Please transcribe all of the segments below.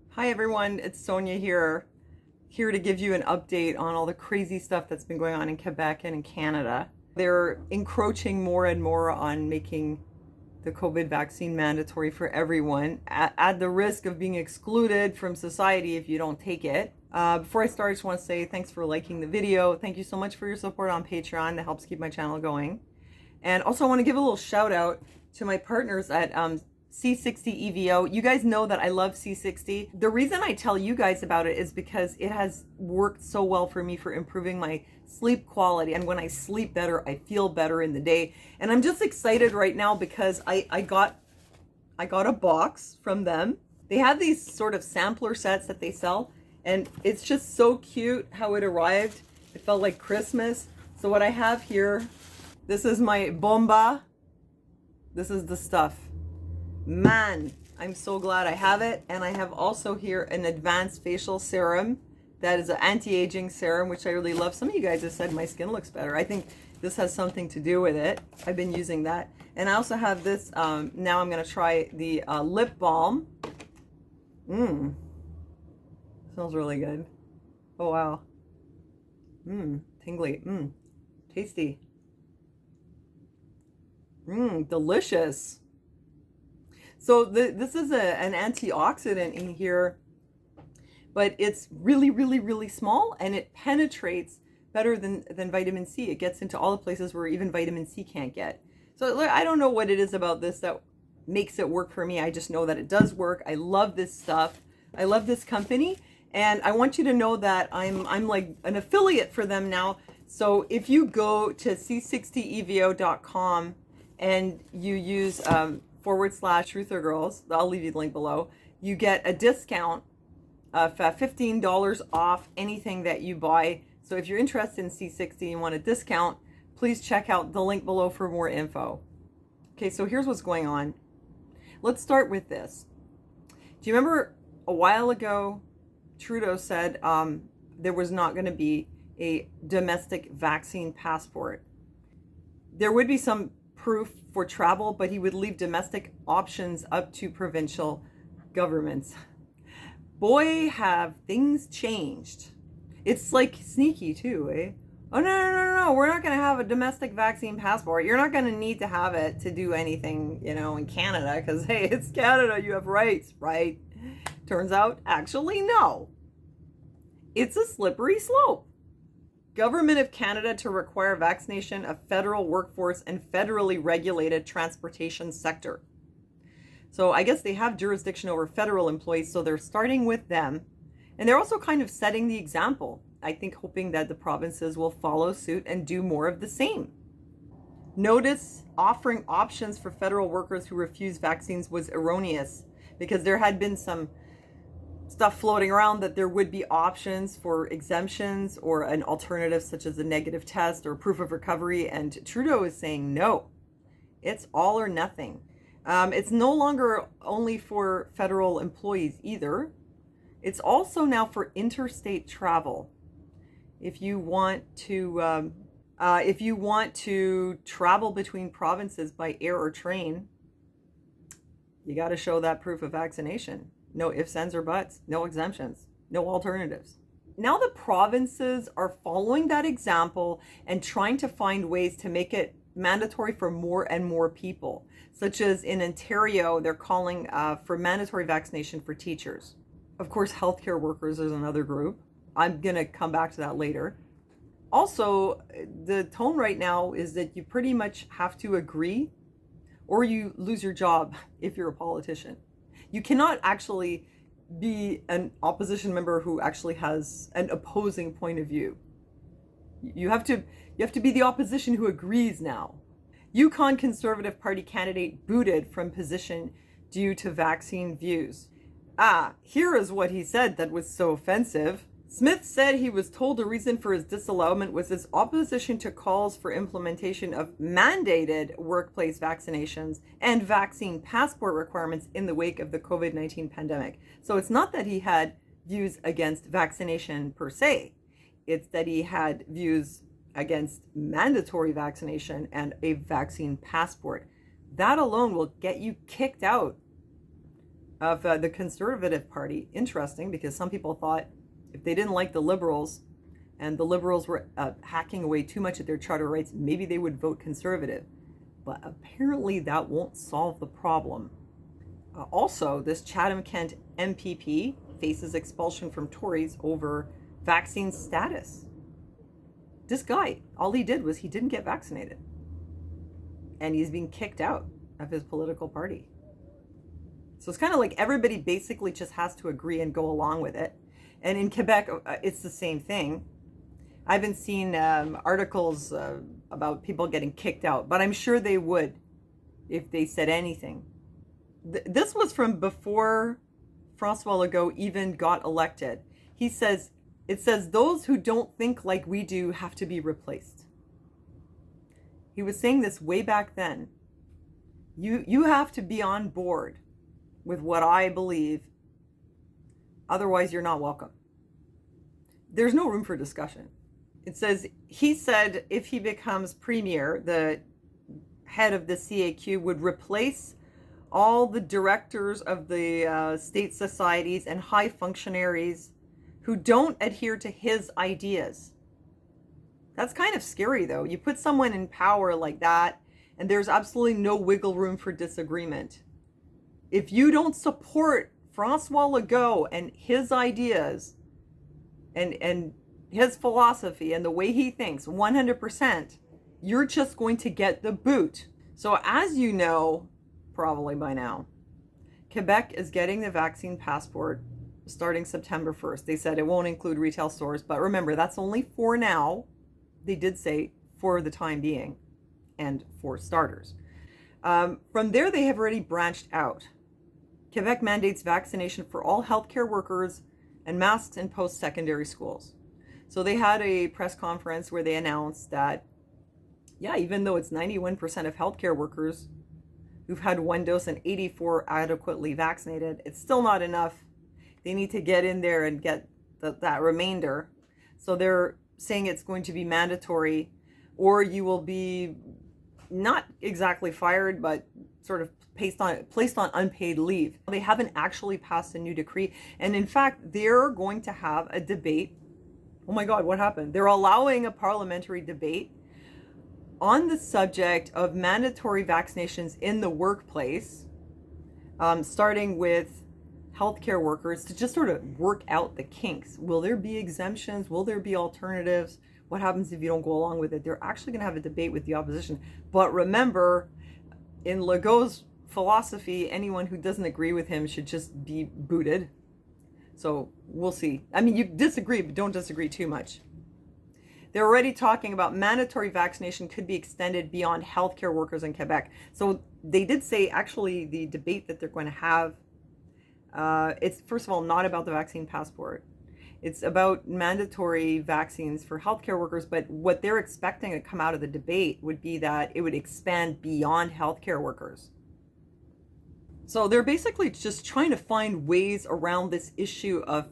Hi everyone, it's Sonia here to give you an update on all the crazy stuff that's been going on in Quebec and in Canada. They're encroaching more and more on making the COVID vaccine mandatory for everyone at the risk of being excluded from society if you don't take it. Before I start, I just want to say thanks for liking the video. Thank you so much for your support on Patreon. That helps keep my channel going. And also I want to give a little shout out to my partners at C60 EVO. You guys know that I love C60. The reason I tell you guys about it is because it has worked so well for me for improving my sleep quality. And when I sleep better, I feel better in the day. And I'm just excited right now because I got a box from them. They have these sort of sampler sets that they sell, and it's just so cute how it arrived. It felt like Christmas. So what I have here, this is my bomba. This is the stuff. Man, I'm so glad I have it. And I have also here an advanced facial serum that is an anti-aging serum, which I really love. Some of you guys have said my skin looks better. I think this has something to do with it. I've been using that. And I also have this, now I'm going to try the lip balm. Smells really good. Oh, wow. Tingly. Tasty. Delicious. So this is an antioxidant in here, but it's really, really, really small, and it penetrates better than vitamin C. It gets into all the places where even vitamin C can't get. So I don't know what it is about this that makes it work for me. I just know that it does work. I love this stuff. I love this company, and I want you to know that I'm like an affiliate for them now. So if you go to c60evo.com and you use /Truthergirls, I'll leave you the link below, you get a discount of $15 off anything that you buy. So if you're interested in C60 and want a discount, please check out the link below for more info. Okay, so here's what's going on. Let's start with this. Do you remember a while ago, Trudeau said there was not going to be a domestic vaccine passport? There would be some proof for travel, but he would leave domestic options up to provincial governments. Boy, have things changed. It's like sneaky too, eh? Oh, no, we're not going to have a domestic vaccine passport. You're not going to need to have it to do anything, in Canada, because, hey, it's Canada. You have rights, right? Turns out, actually, no. It's a slippery slope. Government of Canada to require vaccination of federal workforce and federally regulated transportation sector. So I guess they have jurisdiction over federal employees, so they're starting with them. And they're also kind of setting the example, I think, hoping that the provinces will follow suit and do more of the same. Notice offering options for federal workers who refuse vaccines was erroneous, because there had been some stuff floating around that there would be options for exemptions or an alternative such as a negative test or proof of recovery, and Trudeau is saying no, it's all or nothing. It's no longer only for federal employees either. It's also now for interstate travel. If you want to travel between provinces by air or train, you got to show that proof of vaccination. No ifs, ands, or buts. No exemptions. No alternatives. Now the provinces are following that example and trying to find ways to make it mandatory for more and more people. Such as in Ontario, they're calling for mandatory vaccination for teachers. Of course, healthcare workers is another group. I'm going to come back to that later. Also, the tone right now is that you pretty much have to agree or you lose your job if you're a politician. You cannot actually be an opposition member who actually has an opposing point of view. You have to be the opposition who agrees now. Yukon Conservative Party candidate booted from position due to vaccine views. Here is what he said that was so offensive. Smith said he was told the reason for his disallowment was his opposition to calls for implementation of mandated workplace vaccinations and vaccine passport requirements in the wake of the COVID-19 pandemic. So it's not that he had views against vaccination per se. It's that he had views against mandatory vaccination and a vaccine passport. that alone will get you kicked out of the Conservative Party. Interesting, because some people thought if they didn't like the Liberals and the Liberals were hacking away too much at their charter rights, maybe they would vote Conservative. But apparently that won't solve the problem. Also, this Chatham-Kent MPP faces expulsion from Tories over vaccine status. This guy, all he did was he didn't get vaccinated. And he's being kicked out of his political party. So it's kind of like everybody basically just has to agree and go along with it. And in Quebec, it's the same thing. I haven't seen articles about people getting kicked out, but I'm sure they would if they said anything. This was from before François Legault even got elected. It says those who don't think like we do have to be replaced. He was saying this way back then. You have to be on board with what I believe. Otherwise, you're not welcome. There's no room for discussion. It says, he said if he becomes premier, the head of the CAQ would replace all the directors of the state societies and high functionaries who don't adhere to his ideas. That's kind of scary, though. You put someone in power like that, and there's absolutely no wiggle room for disagreement. If you don't support François Legault and his ideas and his philosophy and the way he thinks 100%, you're just going to get the boot. So as you know, probably by now, Quebec is getting the vaccine passport starting September 1st. They said it won't include retail stores, but remember, that's only for now. They did say for the time being and for starters. From there, they have already branched out. Quebec mandates vaccination for all healthcare workers and masks in post-secondary schools. So they had a press conference where they announced that, yeah, even though it's 91% of healthcare workers who've had one dose and 84 adequately vaccinated, it's still not enough. They need to get in there and get that remainder. So they're saying it's going to be mandatory, or you will be not exactly fired, but sort of placed on unpaid leave. They haven't actually passed a new decree. And in fact, they're going to have a debate. Oh my God, what happened? They're allowing a parliamentary debate on the subject of mandatory vaccinations in the workplace, starting with healthcare workers, to just sort of work out the kinks. Will there be exemptions? Will there be alternatives? What happens if you don't go along with it? They're actually going to have a debate with the opposition. But remember, in Legault's philosophy, anyone who doesn't agree with him should just be booted. So we'll see. I mean, you disagree, but don't disagree too much. They're already talking about mandatory vaccination could be extended beyond healthcare workers in Quebec. So they did say, actually, the debate that they're going to have, it's first of all not about the vaccine passport. It's about mandatory vaccines for healthcare workers, but what they're expecting to come out of the debate would be that it would expand beyond healthcare workers. So they're basically just trying to find ways around this issue of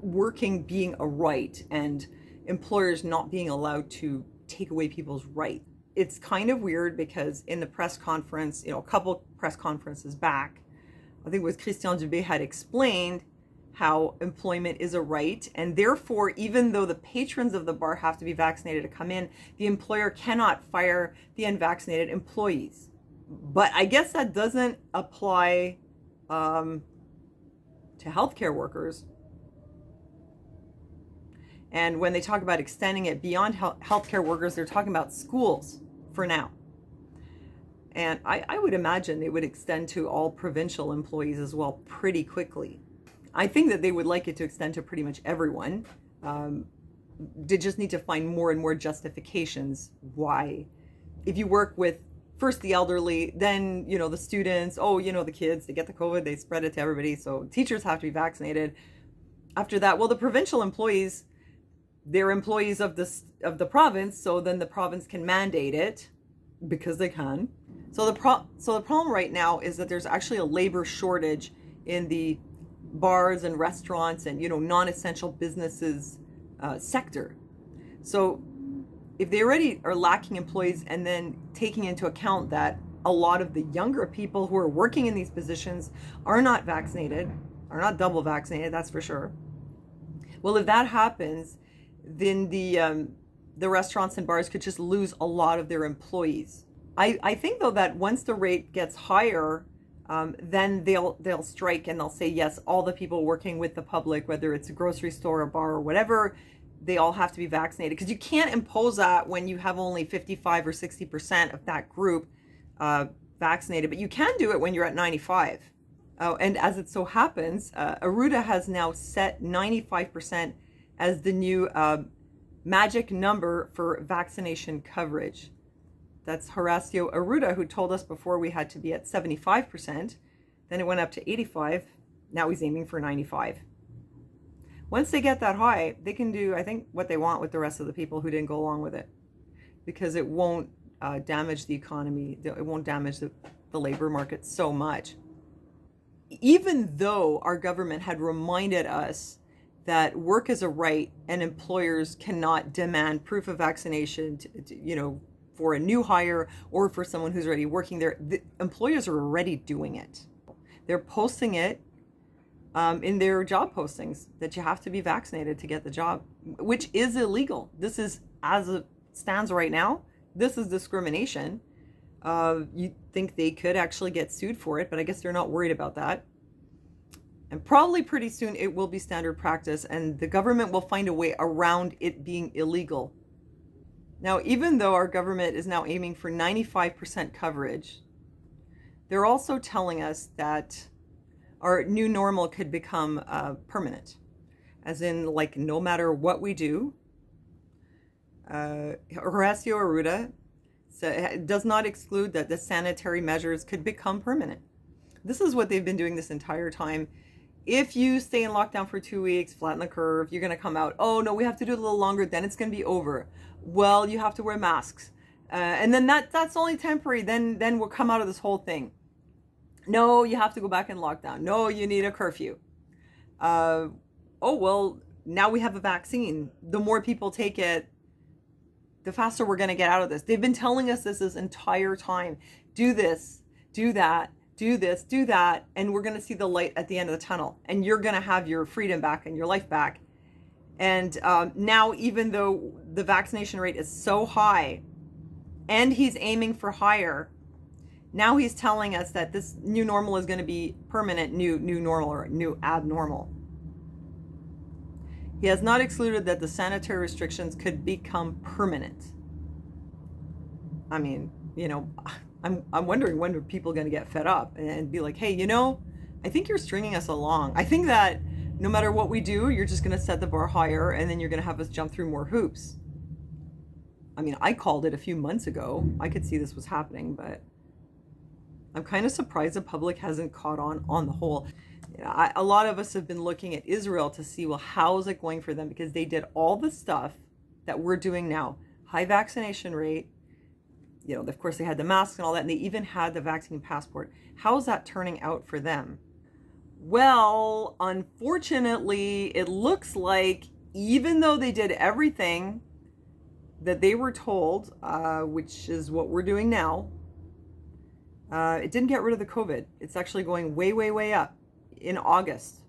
working being a right and employers not being allowed to take away people's right. It's kind of weird because in the press conference, a couple press conferences back, I think it was Christian Dubé had explained how employment is a right, and therefore, even though the patrons of the bar have to be vaccinated to come in, the employer cannot fire the unvaccinated employees. But I guess that doesn't apply to healthcare workers. And when they talk about extending it beyond healthcare workers, they're talking about schools for now. And I would imagine it would extend to all provincial employees as well pretty quickly. I think that they would like it to extend to pretty much everyone. They just need to find more and more justifications why. If you work with first the elderly, then, the students, the kids, they get the COVID, they spread it to everybody. So teachers have to be vaccinated. After that, well, the provincial employees, they're employees of the province, so then the province can mandate it because they can. So the problem right now is that there's actually a labor shortage in the bars and restaurants and non-essential businesses sector. So if they already are lacking employees and then taking into account that a lot of the younger people who are working in these positions are not vaccinated, are not double vaccinated, that's for sure. Well, if that happens, then the restaurants and bars could just lose a lot of their employees. I think though that once the rate gets higher, then they'll strike and they'll say yes, all the people working with the public, whether it's a grocery store, a bar, or whatever, they all have to be vaccinated, because you can't impose that when you have only 55 or 60% of that group vaccinated, but you can do it when you're at 95. Oh, and as it so happens, Arruda has now set 95% as the new magic number for vaccination coverage. That's Horacio Arruda, who told us before we had to be at 75%. Then it went up to 85. Now he's aiming for 95. Once they get that high, they can do, I think, what they want with the rest of the people who didn't go along with it, because it won't damage the economy. It won't damage the labor market so much. Even though our government had reminded us that work is a right and employers cannot demand proof of vaccination, for a new hire or for someone who's already working there, the employers are already doing it. They're posting it in their job postings that you have to be vaccinated to get the job, which is illegal. This is, as it stands right now, this is discrimination. You think they could actually get sued for it, but I guess they're not worried about that. And probably pretty soon it will be standard practice and the government will find a way around it being illegal. Now, even though our government is now aiming for 95% coverage, they're also telling us that our new normal could become permanent. As in, like, no matter what we do, Horacio Arruda does not exclude that the sanitary measures could become permanent. This is what they've been doing this entire time. If you stay in lockdown for 2 weeks, flatten the curve, you're going to come out. Oh, no, we have to do it a little longer. Then it's going to be over. Well, you have to wear masks. And then that's only temporary. Then we'll come out of this whole thing. No, you have to go back in lockdown. No, you need a curfew. Well, now we have a vaccine. The more people take it, the faster we're going to get out of this. They've been telling us this entire time. Do this, do that, do this, do that, and we're going to see the light at the end of the tunnel. And you're going to have your freedom back and your life back. And now, even though the vaccination rate is so high, and he's aiming for higher, now he's telling us that this new normal is going to be permanent new normal or new abnormal. He has not excluded that the sanitary restrictions could become permanent. I mean, I'm wondering when are people going to get fed up and be like, hey, I think you're stringing us along. I think that no matter what we do, you're just going to set the bar higher and then you're going to have us jump through more hoops. I mean, I called it a few months ago. I could see this was happening, but I'm kind of surprised the public hasn't caught on the whole. A lot of us have been looking at Israel to see, well, how is it going for them? Because they did all the stuff that we're doing now. High vaccination rate. Of course, they had the masks and all that, and they even had the vaccine passport. How is that turning out for them? Well, unfortunately, it looks like even though they did everything that they were told, which is what we're doing now, it didn't get rid of the COVID. It's actually going way, way, way up in August.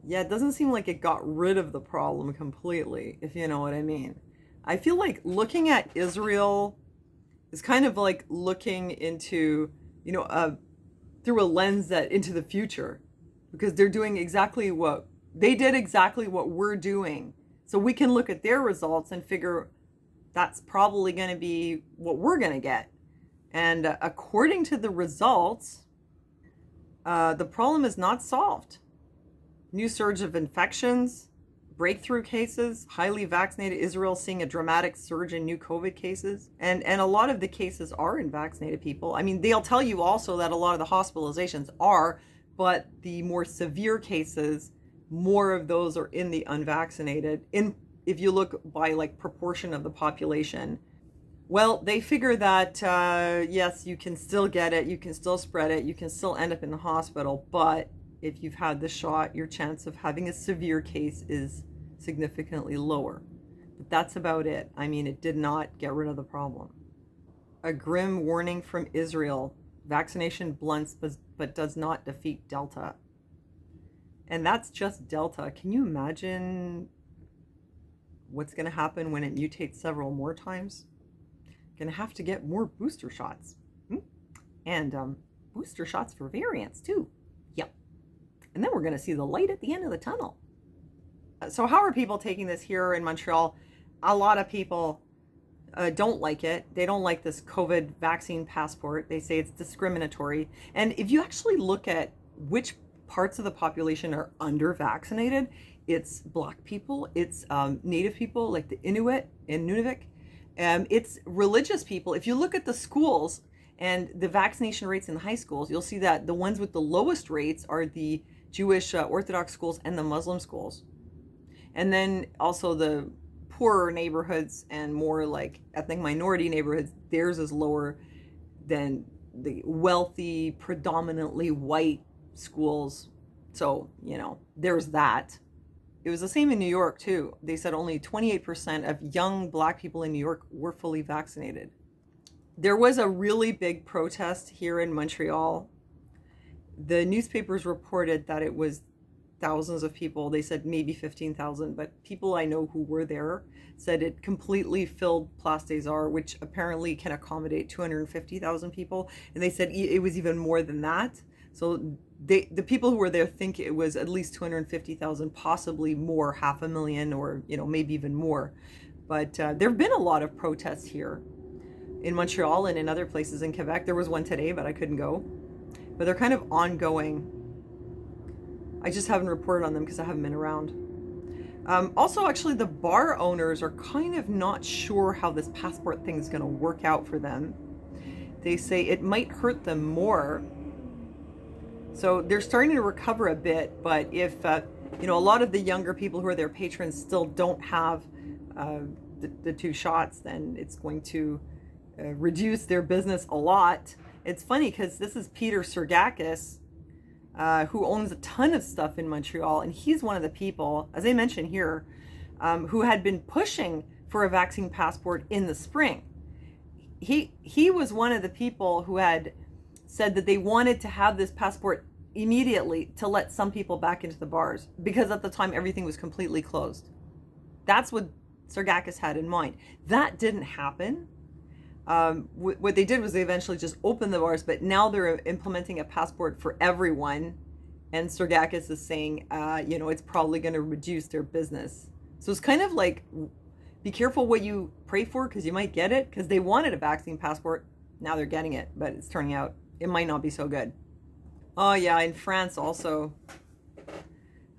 Yeah, it doesn't seem like it got rid of the problem completely, if you know what I mean. I feel like looking at Israel is kind of like looking into, through a lens that into the future, because they're doing exactly what we're doing. So we can look at their results and figure that's probably going to be what we're going to get. And according to the results, the problem is not solved. New surge of infections, breakthrough cases, highly vaccinated Israel seeing a dramatic surge in new COVID cases. And a lot of the cases are in vaccinated people. I mean, they'll tell you also that a lot of the hospitalizations are, but the more severe cases, more of those are in the unvaccinated. If you look by like proportion of the population, well, they figure that, yes, you can still get it, you can still spread it, you can still end up in the hospital, but if you've had the shot, your chance of having a severe case is significantly lower. But that's about it. I mean, it did not get rid of the problem. A grim warning from Israel. Vaccination blunts but does not defeat Delta. And that's just Delta. Can you imagine what's going to happen when it mutates several more times? Going to have to get more booster shots. And booster shots for variants too. Yep. And then we're going to see the light at the end of the tunnel. So how are people taking this here in Montreal? A lot of people don't like it. They don't like this COVID vaccine passport. They say it's discriminatory. And if you actually look at which parts of the population are under-vaccinated, it's Black people, it's Native people like the Inuit in Nunavik, it's religious people. If you look at the schools and the vaccination rates in the high schools, you'll see that the ones with the lowest rates are the Jewish Orthodox schools and the Muslim schools. And then also the poorer neighborhoods and more like ethnic minority neighborhoods, theirs is lower than the wealthy, predominantly white schools. So, you know, there's that. It was the same in New York too. They said only 28% of young Black people in New York were fully vaccinated. There was a really big protest here in Montreal. The newspapers reported that it was thousands of people. They said maybe 15,000, but people I know who were there said it completely filled Place des Arts, which apparently can accommodate 250,000 people. And they said it was even more than that. So the people who were there think it was at least 250,000, possibly more, 500,000, or, you know, maybe even more. But there have been a lot of protests here in Montreal and in other places in Quebec. There was one today, but I couldn't go. But they're kind of ongoing. I just haven't reported on them because I haven't been around. Also, actually, the bar owners are kind of not sure how this passport thing is going to work out for them. They say it might hurt them more. So they're starting to recover a bit, but if, you know, a lot of the younger people who are their patrons still don't have the 2 shots, then it's going to reduce their business a lot. It's funny because this is Peter Sergakis, who owns a ton of stuff in Montreal, and he's one of the people, as I mentioned here, who had been pushing for a vaccine passport in the spring. He was one of the people who had said that they wanted to have this passport immediately to let some people back into the bars, because at the time everything was completely closed. That's what Sergakis had in mind. That didn't happen. What they did was they eventually just opened the bars, but now they're implementing a passport for everyone. And Sergakis is saying, you know, it's probably going to reduce their business. So it's kind of like, be careful what you pray for, because you might get it, because they wanted a vaccine passport. Now they're getting it, but it's turning out it might not be so good. Oh yeah, in France also,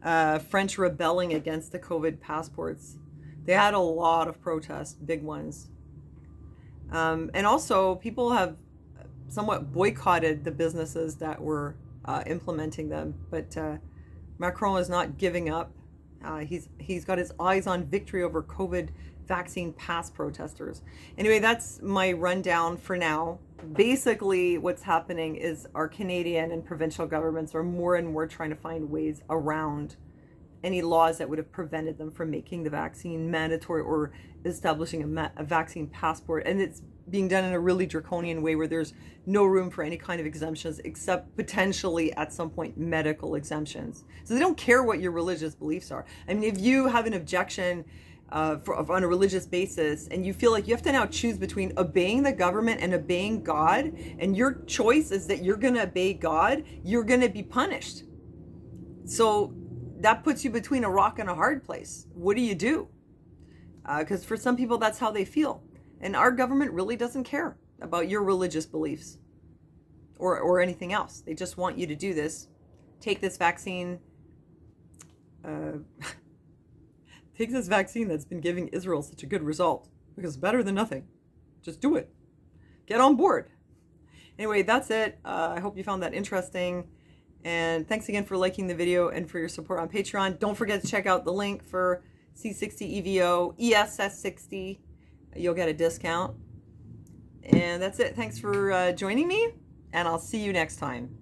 French rebelling against the COVID passports. They had a lot of protests, big ones. And also people have somewhat boycotted the businesses that were implementing them, but Macron is not giving up. He's got his eyes on victory over COVID vaccine pass protesters. Anyway, that's my rundown for now. Basically, what's happening is our Canadian and provincial governments are more and more trying to find ways around any laws that would have prevented them from making the vaccine mandatory or establishing a vaccine passport. And it's being done in a really draconian way where there's no room for any kind of exemptions except potentially at some point medical exemptions. So they don't care what your religious beliefs are. I mean, if you have an objection on a religious basis and you feel like you have to now choose between obeying the government and obeying God, and your choice is that you're going to obey God, you're going to be punished. So that puts you between a rock and a hard place. What do you do? Because for some people, that's how they feel. And our government really doesn't care about your religious beliefs or anything else. They just want you to do this. Take this vaccine. Take this vaccine that's been giving Israel such a good result, because it's better than nothing. Just do it. Get on board. Anyway, that's it. I hope you found that interesting. And thanks again for liking the video and for your support on Patreon. Don't forget to check out the link for C60 EVO, ESS60. You'll get a discount. And that's it. Thanks for joining me, and I'll see you next time.